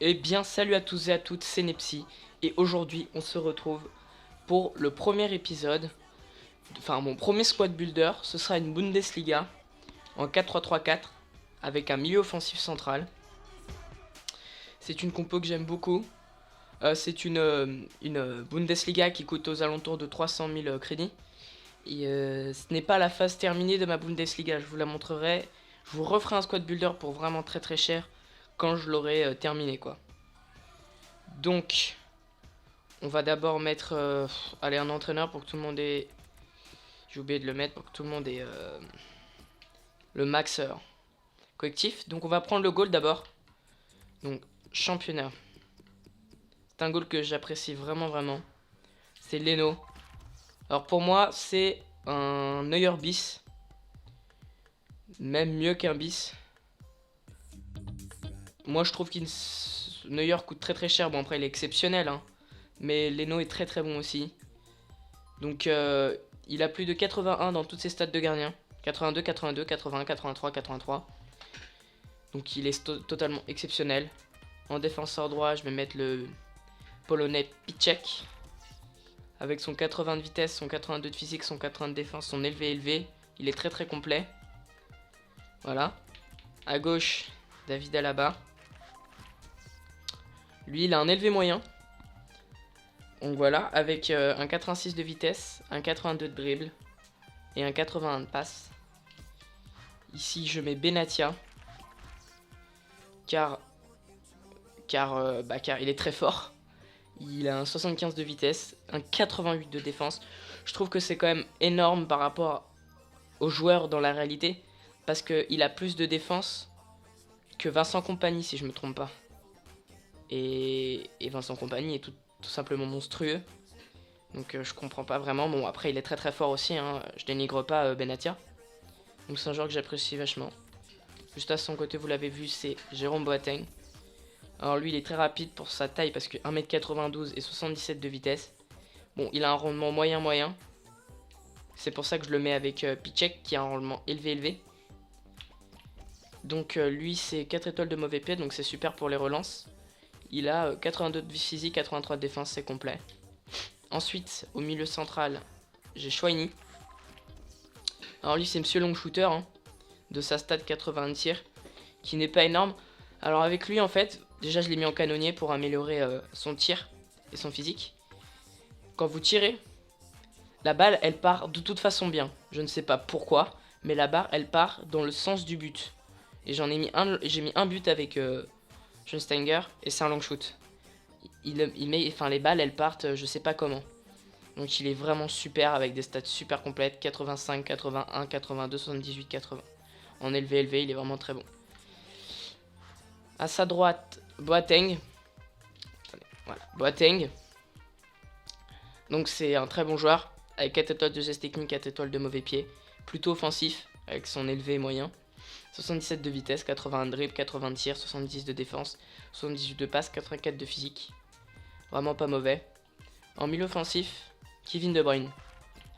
Eh bien, salut à tous et à toutes, c'est Nepsi. Et aujourd'hui, on se retrouve pour le premier épisode. Enfin, mon premier squad builder. Ce sera une Bundesliga en 4-3-3-4 avec un milieu offensif central. C'est une compo que j'aime beaucoup. C'est une Bundesliga qui coûte aux alentours de 300 000 crédits. Et ce n'est pas la phase terminée de ma Bundesliga. Je vous la montrerai. Je vous referai un squad builder pour vraiment très très cher quand je l'aurai terminé, quoi. Donc, on va d'abord mettre allez, un entraîneur pour que tout le monde ait... J'ai oublié de le mettre pour que tout le monde ait le max collectif. Donc on va prendre le goal d'abord. Donc championnat. C'est un goal que j'apprécie vraiment vraiment. C'est Leno. Alors pour moi c'est un Neuer bis. Même mieux qu'un bis. Moi je trouve qu'il Neuer coûte très très cher. Bon après il est exceptionnel hein. Mais Leno est très très bon aussi. Donc il a plus de 81 dans toutes ses stats de gardien. 82, 82, 81, 83, 83. Donc il est totalement exceptionnel. En défenseur droit, je vais mettre le polonais Piszczek. Avec son 80 de vitesse, son 82 de physique, son 80 de défense, son élevé. Il est très très complet. Voilà. À gauche, David Alaba. Lui, il a un élevé moyen. Donc voilà, avec un 86 de vitesse, un 82 de dribble et un 81 de passe. Ici, je mets Benatia. Car il est très fort. Il a un 75 de vitesse, un 88 de défense. Je trouve que c'est quand même énorme par rapport aux joueurs dans la réalité. Parce qu'il a plus de défense que Vincent Kompany, si je me trompe pas. Et Vincent Kompany est tout simplement monstrueux. Donc je comprends pas vraiment. Bon, après, il est très très fort aussi. Hein. Je dénigre pas Benatia. Donc c'est un joueur que j'apprécie vachement. Juste à son côté, vous l'avez vu, c'est Jérôme Boateng. Alors lui il est très rapide pour sa taille parce que 1m92 et 77 de vitesse. Bon il a un rendement moyen. C'est pour ça que je le mets avec Piszczek qui a un rendement élevé. Donc lui c'est 4 étoiles de mauvais pied donc c'est super pour les relances. Il a 82 de physique, 83 de défense, c'est complet. Ensuite au milieu central j'ai Chouini. Alors lui c'est Monsieur Long Shooter hein, de sa stat 80 tir qui n'est pas énorme. Alors avec lui en fait, déjà je l'ai mis en canonnier pour améliorer son tir et son physique. Quand vous tirez, la balle elle part de toute façon bien. Je ne sais pas pourquoi, mais la barre elle part dans le sens du but. Et j'ai mis un but avec Schweinsteiger et c'est un long shoot. Les balles elles partent je sais pas comment. Donc il est vraiment super avec des stats super complètes, 85, 81, 82, 78, 80. En élevé, il est vraiment très bon. À sa droite, Boateng. Voilà, Boateng. Donc c'est un très bon joueur. Avec 4 étoiles de geste technique, 4 étoiles de mauvais pied. Plutôt offensif, avec son élevé moyen. 77 de vitesse, 81 de dribble, 80 de tir, 70 de défense, 78 de passe, 84 de physique. Vraiment pas mauvais. En milieu offensif, Kevin De Bruyne.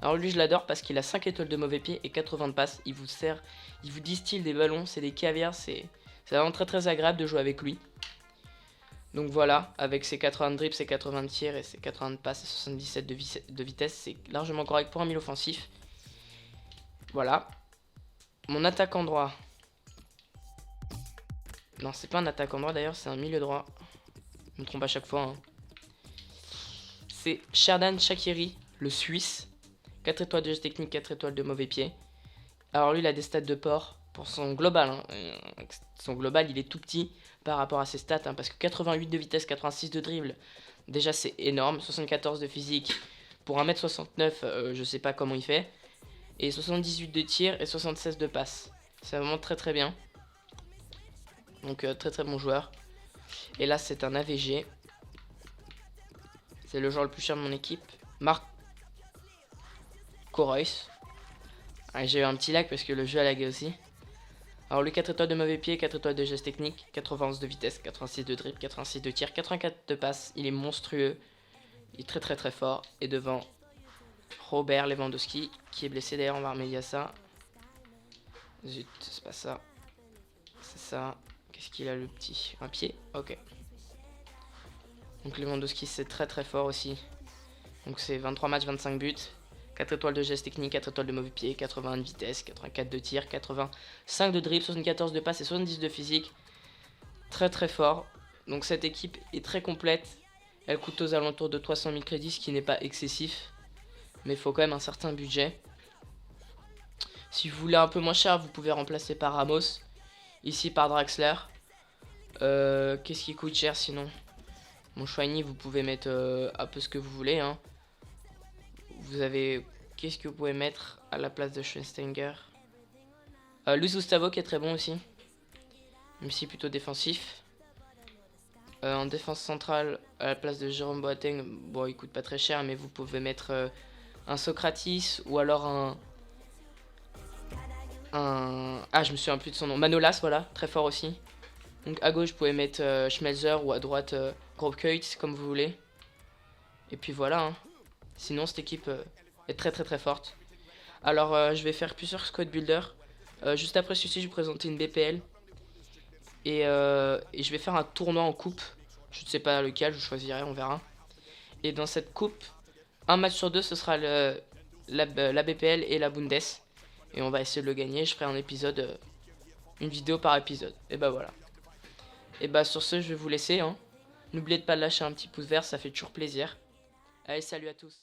Alors lui je l'adore parce qu'il a 5 étoiles de mauvais pied et 80 de passe. Il vous distille des ballons, c'est des caviars, c'est vraiment très très agréable de jouer avec lui. Donc voilà, avec ses 80 de dribble, ses 80 de tir et ses 80 de passe et 77 de vitesse, c'est largement correct pour un milieu offensif. Voilà. Mon attaquant droit. Non, c'est pas un attaquant droit d'ailleurs, c'est un milieu droit. Je me trompe à chaque fois. Hein. C'est Xherdan Shaqiri, le Suisse. 4 étoiles de geste technique, 4 étoiles de mauvais pied. Alors lui, il a des stats de port pour son global. Hein. Son global, il est tout petit par rapport à ses stats. Hein, parce que 88 de vitesse, 86 de dribble, déjà c'est énorme. 74 de physique. Pour 1m69, je sais pas comment il fait. Et 78 de tir et 76 de passe. C'est vraiment très très bien. Donc très très bon joueur. Et là, c'est un AVG. C'est le joueur le plus cher de mon équipe. Marc Reus. Ah, j'ai eu un petit lag parce que le jeu a lagué aussi. Alors lui 4 étoiles de mauvais pied, 4 étoiles de geste technique, 91 de vitesse, 86 de dribble, 86 de tir, 84 de passe. Il est monstrueux. Il est très très très fort. Et devant Robert Lewandowski qui est blessé d'ailleurs, on va remédier à ça. Zut, c'est pas ça. C'est ça. Qu'est-ce qu'il a le petit? Un pied? Ok. Donc Lewandowski c'est très très fort aussi. Donc c'est 23 matchs, 25 buts, 4 étoiles de geste technique, 4 étoiles de mauvais pied, 81 de vitesse, 84 de tir, 85 de dribble, 74 de passe et 70 de physique. Très très fort. Donc cette équipe est très complète. Elle coûte aux alentours de 300 000 crédits, ce qui n'est pas excessif. Mais il faut quand même un certain budget. Si vous voulez un peu moins cher, vous pouvez remplacer par Ramos. Ici par Draxler. Qu'est-ce qui coûte cher sinon? Mon Chouini, vous pouvez mettre un peu ce que vous voulez. Hein. Vous avez... Qu'est-ce que vous pouvez mettre à la place de Schweinsteiger? Luis Gustavo qui est très bon aussi. Même si plutôt défensif. En défense centrale, à la place de Jérôme Boateng, bon, il coûte pas très cher, mais vous pouvez mettre un Socrates ou alors Ah, je me souviens plus de son nom. Manolas, voilà, très fort aussi. Donc à gauche, vous pouvez mettre Schmelzer ou à droite Grobkuyt, comme vous voulez. Et puis voilà. Hein. Sinon, cette équipe est très très très forte. Alors, je vais faire plusieurs squad builder. Juste après celui-ci, je vais vous présenter une BPL. Et je vais faire un tournoi en coupe. Je ne sais pas lequel, je choisirai, on verra. Et dans cette coupe, un match sur deux, ce sera la BPL et la Bundes. Et on va essayer de le gagner. Je ferai un épisode, une vidéo par épisode. Et bah voilà. Et bah sur ce, je vais vous laisser. Hein. N'oubliez pas de lâcher un petit pouce vert, ça fait toujours plaisir. Allez, salut à tous.